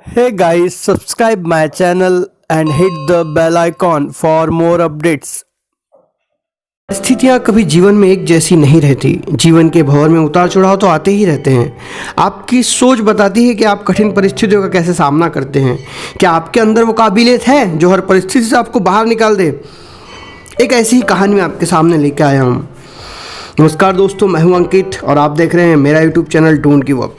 Hey guys, subscribe my channel and hit the bell icon for more updates. स्थितियाँ कभी जीवन में एक जैसी नहीं रहती। जीवन के भंवर में उतार चढ़ाव तो आते ही रहते हैं। आपकी सोच बताती है कि आप कठिन परिस्थितियों का कैसे सामना करते हैं। क्या आपके अंदर वो काबिलियत है जो हर परिस्थिति से आपको बाहर निकाल दे। एक ऐसी ही कहानी मैं आपके सामने लेके आया हूँ। नमस्कार दोस्तों, मैं हूं अंकित और आप देख रहे हैं मेरा YouTube channel don't give up.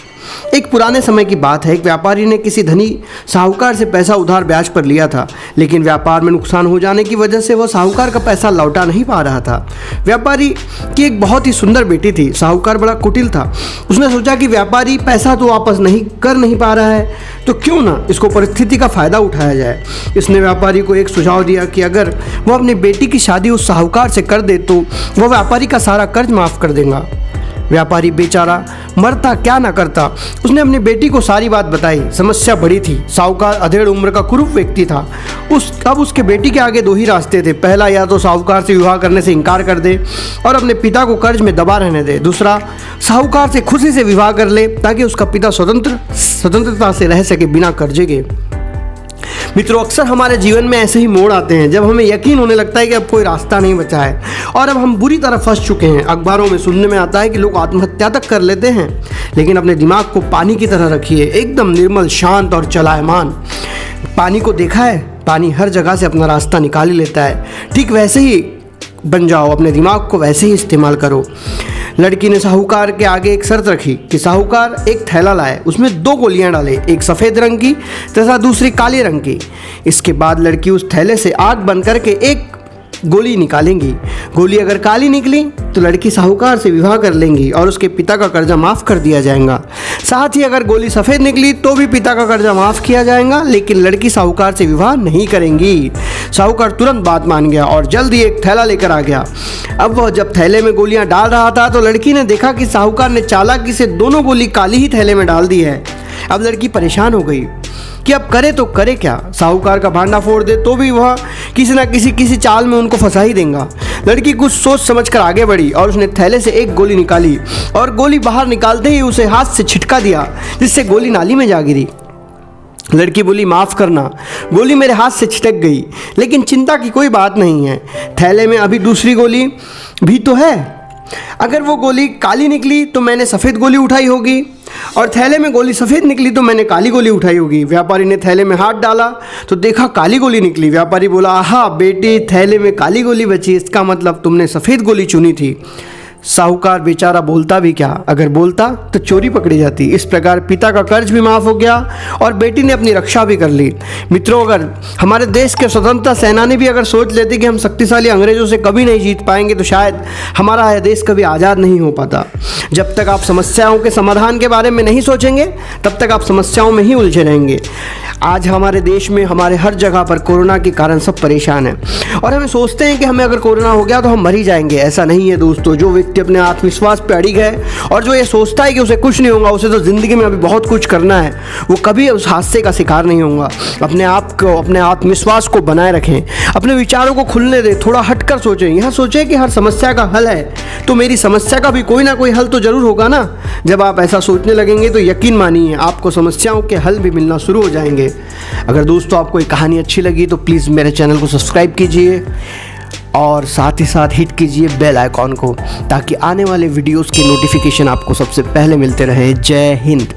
एक पुराने समय की बात है। एक व्यापारी ने किसी धनी साहूकार से पैसा उधार ब्याज पर लिया था, लेकिन व्यापार में नुकसान हो जाने की वजह से वह साहूकार का पैसा लौटा नहीं पा रहा था। व्यापारी की एक बहुत ही सुंदर बेटी थी। साहूकार बड़ा कुटिल था। उसने सोचा कि व्यापारी पैसा तो वापस नहीं पा रहा है, तो क्यों ना इसको परिस्थिति का फ़ायदा उठाया जाए। इसने व्यापारी को एक सुझाव दिया कि अगर वह अपनी बेटी की शादी उस साहूकार से कर दे तो वह व्यापारी का सारा कर्ज माफ़ कर देगा। व्यापारी बेचारा मरता क्या ना करता। उसने अपनी बेटी को सारी बात बताई। समस्या बड़ी थी। साहूकार अधेड़ उम्र का कुरूप व्यक्ति था। अब उसके बेटी के आगे दो ही रास्ते थे। पहला, या तो साहूकार से विवाह करने से इनकार कर दे और अपने पिता को कर्ज में दबा रहने दे। दूसरा, साहूकार से खुशी से विवाह कर ले ताकि उसका पिता स्वतंत्रता से रह सके बिना कर्जे के। मित्रों, अक्सर हमारे जीवन में ऐसे ही मोड़ आते हैं जब हमें यकीन होने लगता है कि अब कोई रास्ता नहीं बचा है और अब हम बुरी तरह फंस चुके हैं। अखबारों में सुनने में आता है कि लोग आत्महत्या तक कर लेते हैं, लेकिन अपने दिमाग को पानी की तरह रखिए, एकदम निर्मल, शांत और चलायमान। पानी को देखा है, पानी हर जगह से अपना रास्ता निकाल ही लेता है। ठीक वैसे ही बन जाओ, अपने दिमाग को वैसे ही इस्तेमाल करो। लड़की ने साहूकार के आगे एक शर्त रखी कि साहूकार एक थैला लाए, उसमें दो गोलियां डाले, एक सफ़ेद रंग की तथा दूसरी काले रंग की। इसके बाद लड़की उस थैले से आग बंद करके एक गोली निकालेंगी। गोली अगर काली निकली तो लड़की साहूकार से विवाह कर लेंगी और उसके पिता का कर्जा माफ़ कर दिया जाएगा। साथ ही अगर गोली सफ़ेद निकली तो भी पिता का कर्जा माफ़ किया जाएगा, लेकिन लड़की साहूकार से विवाह नहीं करेंगी। साहूकार तुरंत बात मान गया और जल्द ही एक थैला लेकर आ गया। अब वह जब थैले में गोलियां डाल रहा था तो लड़की ने देखा कि साहूकार ने चालाकी से दोनों गोली काली ही थैले में डाल दी है। अब लड़की परेशान हो गई कि अब करे तो करे क्या। साहूकार का भांडा फोड़ दे तो भी वह किसी न किसी चाल में उनको फंसा ही देगा। लड़की कुछ सोच समझकर आगे बढ़ी और उसने थैले से एक गोली निकाली और गोली बाहर निकालते ही उसे हाथ से छिटका दिया, जिससे गोली नाली में जा गिरी। लड़की बोली, माफ़ करना, गोली मेरे हाथ से छिटक गई, लेकिन चिंता की कोई बात नहीं है। थैले में अभी दूसरी गोली भी तो है। अगर वो गोली काली निकली तो मैंने सफ़ेद गोली उठाई होगी और थैले में गोली सफ़ेद निकली तो मैंने काली गोली उठाई होगी। व्यापारी ने थैले में हाथ डाला तो देखा काली गोली निकली। व्यापारी बोला, आहा बेटी, थैले में काली गोली बची, इसका मतलब तुमने सफ़ेद गोली चुनी थी। साहूकार बेचारा बोलता भी क्या, अगर बोलता तो चोरी पकड़ी जाती। इस प्रकार पिता का कर्ज भी माफ़ हो गया और बेटी ने अपनी रक्षा भी कर ली। मित्रों, अगर हमारे देश के स्वतंत्रता सेनानी भी अगर सोच लेते कि हम शक्तिशाली अंग्रेज़ों से कभी नहीं जीत पाएंगे तो शायद हमारा देश कभी आज़ाद नहीं हो पाता। जब तक आप समस्याओं के समाधान के बारे में नहीं सोचेंगे तब तक आप समस्याओं में ही उलझे रहेंगे। आज हमारे देश में हमारे हर जगह पर कोरोना के कारण सब परेशान हैं और हमें सोचते हैं कि हमें अगर कोरोना हो गया तो हम मर ही जाएंगे। ऐसा नहीं है दोस्तों। जो व्यक्ति अपने आत्मविश्वास पे अड़िग है और जो ये सोचता है कि उसे कुछ नहीं होगा, उसे तो ज़िंदगी में अभी बहुत कुछ करना है, वो कभी उस हादसे का शिकार नहीं होगा। अपने आप को, अपने आत्मविश्वास को बनाए रखें, अपने विचारों को खुलने दें, थोड़ा हटकर सोचें। यह सोचें कि हर समस्या का हल है तो मेरी समस्या का भी कोई ना कोई हल तो ज़रूर होगा ना। जब आप ऐसा सोचने लगेंगे तो यकीन मानिए आपको समस्याओं के हल भी मिलना शुरू हो जाएंगे। अगर दोस्तों आपको ये कहानी अच्छी लगी तो प्लीज़ मेरे चैनल को सब्सक्राइब कीजिए और साथ ही साथ हिट कीजिए बेल आइकॉन को, ताकि आने वाले वीडियोस के नोटिफिकेशन आपको सबसे पहले मिलते रहे। जय हिंद।